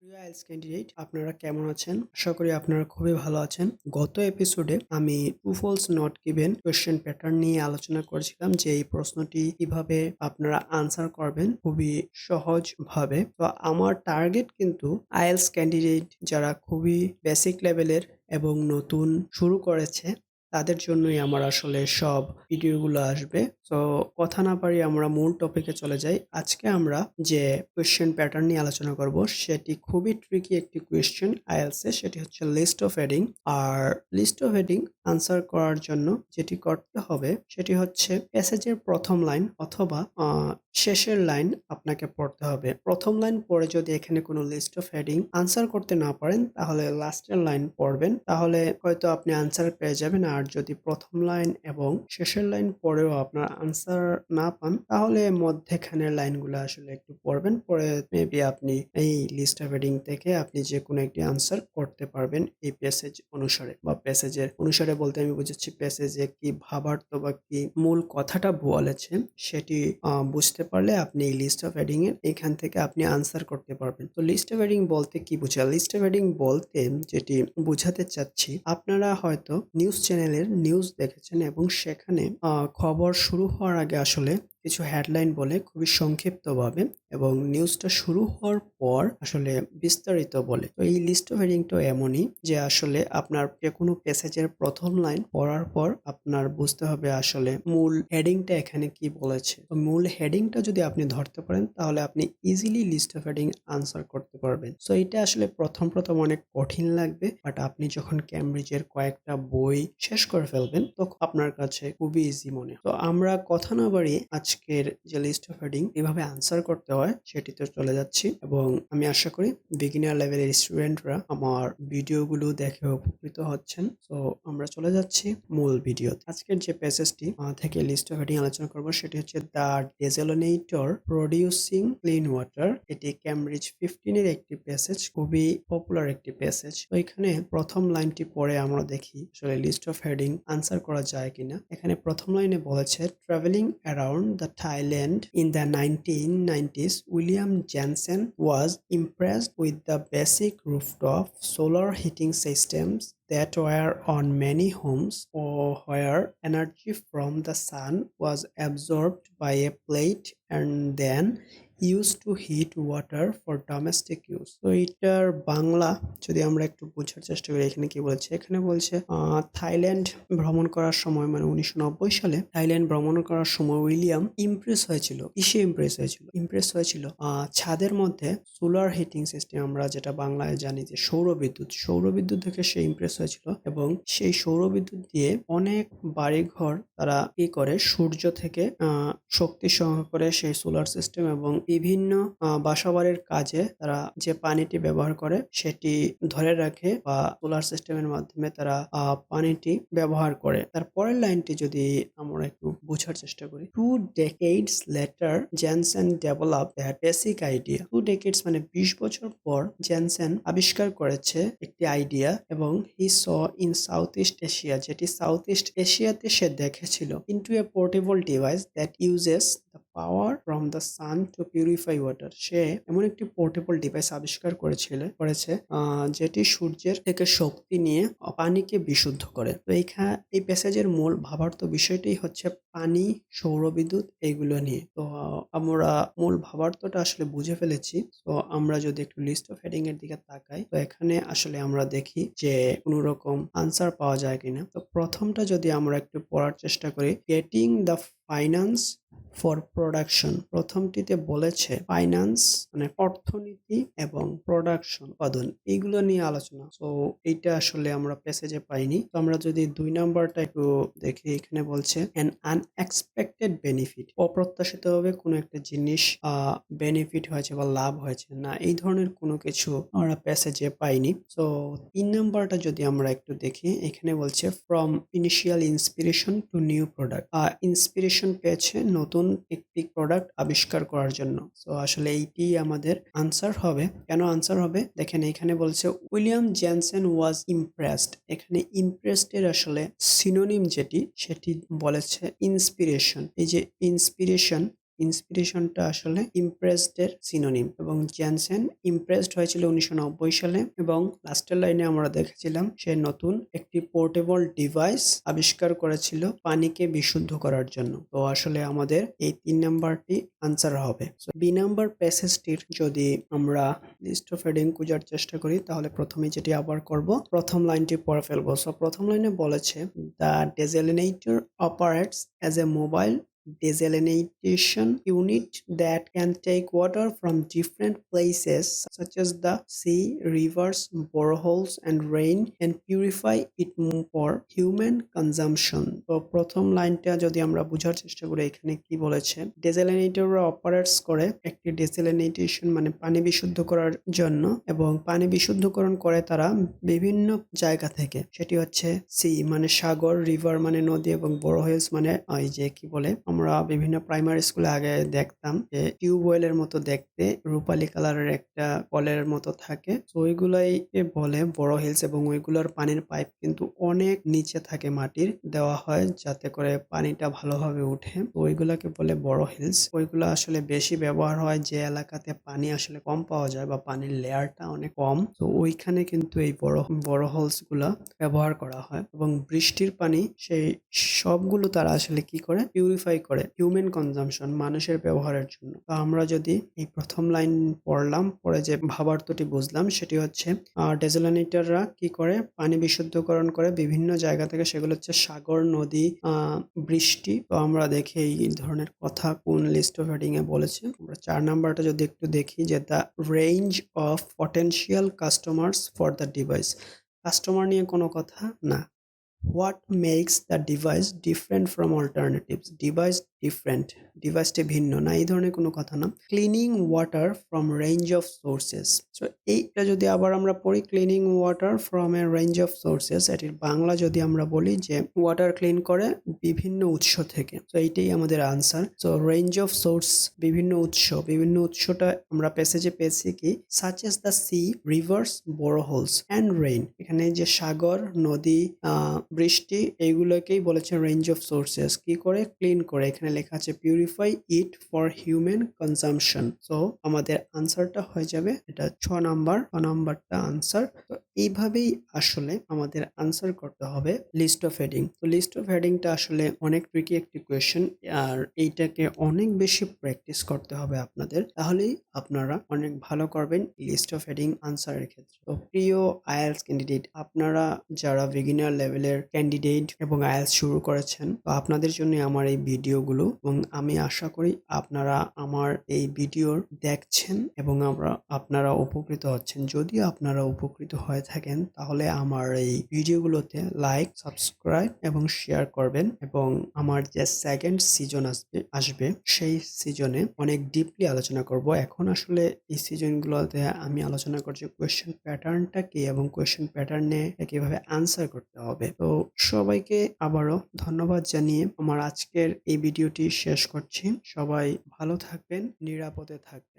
প্রিয় IELTS candidate আপনারা কেমন আছেন? আশা করি আপনারা খুবই ভালো আছেন। গত এপিসোডে আমি true false not given question pattern নিয়ে আলোচনা করেছিলাম যে এই প্রশ্নটি কিভাবে আপনারা আনসার করবেন খুবই সহজভাবে। তো আমার টার্গেট কিন্তু আইএলটিএস ক্যান্ডিডেট যারা খুবই বেসিক লেভেলের এবং নতুন শুরু করেছে তাদের জন্যই আমার আসলে সব ভিডিওগুলো আসবে। তো কথা না বাড়িয়ে আমরা মূল টপিকে চলে যাই। আজকে আমরা যে কোয়েশ্চেন প্যাটার্ন নিয়ে আলোচনা করব সেটি খুবই ট্রিকি একটি কোয়েশ্চেন আইএলটিএস এ, সেটি হচ্ছে লিস্ট অফ হেডিং। আর লিস্ট অফ হেডিং আনসার করার জন্য যেটি করতে হবে সেটি হচ্ছে প্যাসেজের প্রথম লাইন অথবা শেষের লাইন আপনাকে পড়তে হবে। প্রথম লাইন পড়ে যদি এখানে কোনো লিস্ট অফ হেডিং আনসার করতে না পারেন তাহলে লাস্টের লাইন পড়বেন, তাহলে হয়তো আপনি আনসার পেয়ে যাবেন। আর যদি প্রথম লাইন এবং শেষের লাইন পড়েও আপনার আনসার না পান তাহলে মধ্যেখানের লাইনগুলো আসলে একটু পড়বেন, পরে মেবি আপনি এই লিস্ট অফ হেডিং থেকে আপনি যে কোনো একটি আনসার করতে পারবেন এই প্যাসেজ অনুসারে। বা প্যাসেজের অনুসারে বলতে আমি বুঝাচ্ছি প্যাসেজে কি ভাবার্থ বা কি মূল কথাটা বলেছে সেটি বুঝতে পারলে আপনি এই লিস্ট অফ হেডিং এর এখান থেকে আপনি আনসার করতে পারবেন। তো লিস্ট অফ হেডিং বলতে কি বোঝায়? লিস্ট অফ হেডিং বলতে যেটি বোঝাতে চাচ্ছি, আপনারা হয়তো নিউজ চ্যানেলের নিউজ দেখেছেন এবং সেখানে খবর শুরু হওয়ার আগে আসলে কিছু হেডলাইন বলে খুবই সংক্ষিপ্তভাবে এবং নিউজটা শুরু হওয়ার পর আসলে বিস্তারিত বলে। তো এই লিস্ট অফ হেডিংটা এমনই যে আসলে আপনার যে কোনো প্যাসেজের প্রথম লাইন পড়ার পর আপনার বুঝতে হবে আসলে মূল হেডিংটা এখানে কি বলেছে। তো মূল হেডিংটা যদি আপনি ধরতে পারেন তাহলে আপনি easily list of heading answer করতে পারবেন। সো এটা আসলে প্রথম অনেক কঠিন লাগবে, বাট আপনি যখন ক্যামব্রিজের কয়েকটা বই শেষ করে ফেলবেন তখন আপনার কাছে খুবই ইজি মনে হয়। তো আমরা কথা না বাড়িয়ে আজকের যে লিস্ট অফ হেডিং কিভাবে আনসার করতে হয় সেটিতে চলে যাচ্ছি এবং আমি আশা করি বিগিনার লেভেলের স্টুডেন্টরা আমার ভিডিওগুলো দেখে উপকৃত হচ্ছেন। তো আমরা চলে যাচ্ছি মূল ভিডিওতে। আজকের যে প্যাসেজটি থেকে লিস্ট অফ হেডিং আলোচনা করব সেটি হচ্ছে দ্য ডেসেলোনেটর প্রডিউসিং ক্লিন ওয়াটার। এটি ক্যামব্রিজ 15 এর একটি প্যাসেজ, খুবই পপুলার একটি প্যাসেজ। তো এখানে প্রথম লাইনটি পড়ে আমরা দেখি আসলে লিস্ট অফ হেডিং আনসার করা যায় কিনা। এখানে প্রথম লাইনে বলেছে travelling around the Thailand in the 1990s, William Jensen was impressed with the basic rooftop solar heating systems that were on many homes, or where energy from the sun was absorbed by a plate and then used to heat water for domestic use. তো এটার বাংলা যদি আমরা একটু বোঝার চেষ্টা করি এখানে কি বলছে। এখানে বলছে থাইল্যান্ড ভ্রমণ করার সময় মানে 1990 সালে থাইল্যান্ড ভ্রমণ করার সময় উইলিয়াম ইমপ্রেস হয়েছিল। কিসে ইমপ্রেস হয়েছিল ছাদের মধ্যে সোলার হিটিং সিস্টেম, আমরা যেটা বাংলায় জানি যে সৌরবিদ্যুৎ থেকে সে ইমপ্রেস হয়েছিল এবং সেই সৌরবিদ্যুৎ দিয়ে অনেক বাড়িঘর তারা কি করে সূর্য থেকে শক্তি সংগ্রহ করে সেই সোলার সিস্টেম এবং বিভিন্ন বাসাবাড়ির কাজে তারা যে পানিটি ব্যবহার করে সেটি ধরে রাখে বা সোলার সিস্টেমের মাধ্যমে তারা পানিটি ব্যবহার করে। তারপরের লাইনটি যদি আমরা একটু বোঝার চেষ্টা করি, 2 decades later Jensen develop that basic idea. 2 decades মানে 20 বছর পর জেনসেন আবিষ্কার করেছে একটি আইডিয়া এবং he saw in south east Asia, যেটি সাউথ ইস্ট এশিয়াতে সে দেখেছিল, into a portable device that uses the power from the sun to purify water. সে এমন একটি পোর্টেবল ডিভাইস আবিষ্কার করেছে যেটি সূর্যের থেকে শক্তি নিয়ে পানিকে বিশুদ্ধ করে। তো এই প্যাসেজের মূল ভাবার্থ বিষয়টাই হচ্ছে পানি, সৌরবিদ্যুৎ এইগুলো নিয়ে। তো আমরা মূল ভাবার্থটা আসলে বুঝে ফেলেছি। তো আমরা যদি একটু লিস্ট অফ হেডিং এর দিকে তাকাই তো এখানে আসলে আমরা দেখি যে কোনো রকম আনসার পাওয়া যায় কিনা। তো প্রথমটা যদি আমরা একটু পড়ার চেষ্টা করি, getting the finance for production. প্রথমটিতে বলেছে ফাইন্যান্স মানে অর্থনীতি এবং প্রোডাকশন উৎপাদন, এইগুলো নিয়ে আলোচনা। তো এইটা আসলে আমরা প্যাসেজে পাইনি। তো আমরা যদি 2 নাম্বারটা একটু দেখি, এখানে বলছে an unexpected benefit, অপ্রত্যাশিতভাবে কোনো একটা জিনিস বেনিফিট হয়েছে বা লাভ হয়েছে না, এই ধরনের কোনো কিছু আমরা প্যাসেজে পাইনি। তো 3 নাম্বারটা যদি আমরা একটু দেখি, এখানে বলছে from initial inspiration two new product. Inspiration পেয়েছে নতুন একটি প্রোডাক্ট আবিষ্কার করার জন্য। তো আসলে এইটি আমাদের আনসার হবে। কেন আনসার হবে দেখেন, এখানে বলছে উইলিয়াম জেনসেন ওয়াজ ইমপ্রেসড। এখানে ইমপ্রেসড এর আসলে সিনোনিম যেটি সেটি বলেছে ইন্সপিরেশন। এই যে ইন্সপিরেশন ইন্সপিরেশনটা আসলে ইমপ্রেসড এর সিনোনিম এবং জেনসেন ইমপ্রেসড হয়েছিল 1990 সালে এবং লাস্টের লাইনে আমরা দেখেছিলাম সে নতুন একটি পোর্টেবল ডিভাইস আবিষ্কার করেছিল পানিকে বিশুদ্ধ করার জন্য। তো আসলে আমাদের এই 3 নাম্বারটি আনসার হবে। বি নাম্বার প্যাসেজটির যদি আমরা লিস্ট অফ হেডিং খোঁজার চেষ্টা করি তাহলে প্রথমে যেটি আবার করব, প্রথম লাইনটি পড়ে ফেলবো। সো প্রথম লাইনে বলেছে the desalinator operates as a mobile desalination unit that can take water from different places such as the sea, rivers, boreholes and rain and purify it for human consumption। তো প্রথম লাইনটা যদি আমরা বোঝার চেষ্টা করি এখানে কি বলেছে, ডেসালিনেটর অপারেটস করে একটি ডেসালিনেটেশন মানে পানি বিশুদ্ধ করার জন্য এবং পানি বিশুদ্ধকরণ করে তারা বিভিন্ন জায়গা থেকে, সেটি হচ্ছে সি মানে সাগর, রিভার মানে নদী এবং বোরোহেলস মানে ওই যে কি বলে আমরা বিভিন্ন প্রাইমারি স্কুলে আগে দেখতাম যে টিউবওয়েলের মতো দেখতে রূপালী কালারের একটা কলের মতো থাকে, তো ওইগুলাই বলে বোরোহেলস এবং ওইগুলোর পানির পাইপ কিন্তু অনেক নিচে থাকে মাটির, দেওয়া হয় যাতে করে পানিটা ভালোভাবে উঠে, তো ওইগুলাকে বলে বোরোহেলস। ওইগুলো আসলে বেশি ব্যবহার হয় যে এলাকাতে পানি আসলে কম পাওয়া যায় বা পানির লেয়ারটা অনেক কম, তো ওইখানে কিন্তু এই বোরোহেলস গুলা ব্যবহার করা হয় এবং বৃষ্টির পানি সেই সবগুলো তারা আসলে কি করে পিউরিফাই করে হিউম্যান কনজাম্পশন মানুষের ব্যবহারের জন্য। তো আমরা যদি এই প্রথম লাইন পড়লাম, পরে যে ভাবার্থটি বুঝলাম সেটি হচ্ছে ডেসালিনেটররা কি করে পানি বিশুদ্ধকরণ করে বিভিন্ন জায়গা থেকে, সেগুলো হচ্ছে সাগর, নদী, বৃষ্টি। তো আমরা দেখি এই ধরনের কথা কোন লিস্ট অফ হেডিং এ বলেছে। আমরা 4 নাম্বারটা যদি একটু দেখি যে the range of potential customers for the device, customer নিয়ে কোনো কথা না। What makes the device different from alternatives? Device different, ডিভাইসটি ভিন্ন না, এই ধরনের কোনো কথা না। Cleaning water from range of sources, so এইটা যদি আবার আমরা পড়ি cleaning water from a range of sources, এটির বাংলা যদি আমরা বলি যে ওয়াটার ক্লিন করে বিভিন্ন উৎস থেকে, তো এইটাই আমাদের answer. So range of source বিভিন্ন উৎস, বিভিন্ন উৎসটা আমরা প্যাসেজে পেয়েছি কি such as the sea, rivers, boreholes and rain, এখানে যে সাগর, নদী, বৃষ্টি এইগুলোকেই বলেছে রেঞ্জ অফ সোর্সেস, কি করে ক্লিন করে, এখানে লেখা আছে purify it for human consumption. So আমাদের আনসারটা হয়ে যাবে এটা 6 নাম্বারটা আনসার। তো এইভাবেই আসলে আমাদের আনসার করতে হবে লিস্ট অফ হেডিং। তো লিস্ট অফ হেডিংটা আসলে অনেক ট্রিকি একটি কোয়েশ্চেন, আর এইটাকে অনেক বেশি প্র্যাকটিস করতে হবে আপনাদের, তাহলেই আপনারা অনেক ভালো করবেন লিস্ট অফ হেডিং আনসারের ক্ষেত্রে। তো প্রিয় আইএলটিএস ক্যান্ডিডেট, আপনারা যারা বিগিনার লেভেলের ক্যান্ডিডেট এবং আইএলটিএস শুরু করেছেন, তো আপনাদের জন্য আমার এই ভিডিওগুলো এবং আমি আশা করি আপনারা আমার এই ভিডিওর দেখছেন এবং আপনারা উপকৃত হচ্ছেন। যদি আপনারা উপকৃত হয়ে থাকেন তাহলে আমার এই ভিডিওগুলোতে লাইক, সাবস্ক্রাইব এবং শেয়ার করবেন এবং আমার যে সেকেন্ড সিজন আসবে সেই সিজনে অনেক ডিপলি আলোচনা করব। এখন আসলে এই সিজনগুলোতে আমি আলোচনা করছি কোয়েশ্চেন প্যাটার্নটা কি এবং কোয়েশ্চেন প্যাটার্নে কিভাবে আনসার করতে হবে। তো সবাইকে আবারও ধন্যবাদ জানিয়ে আমার আজকের এই ভিডিওটি শেষ করছি। সবাই ভালো থাকবেন, নিরাপদে থাকবেন।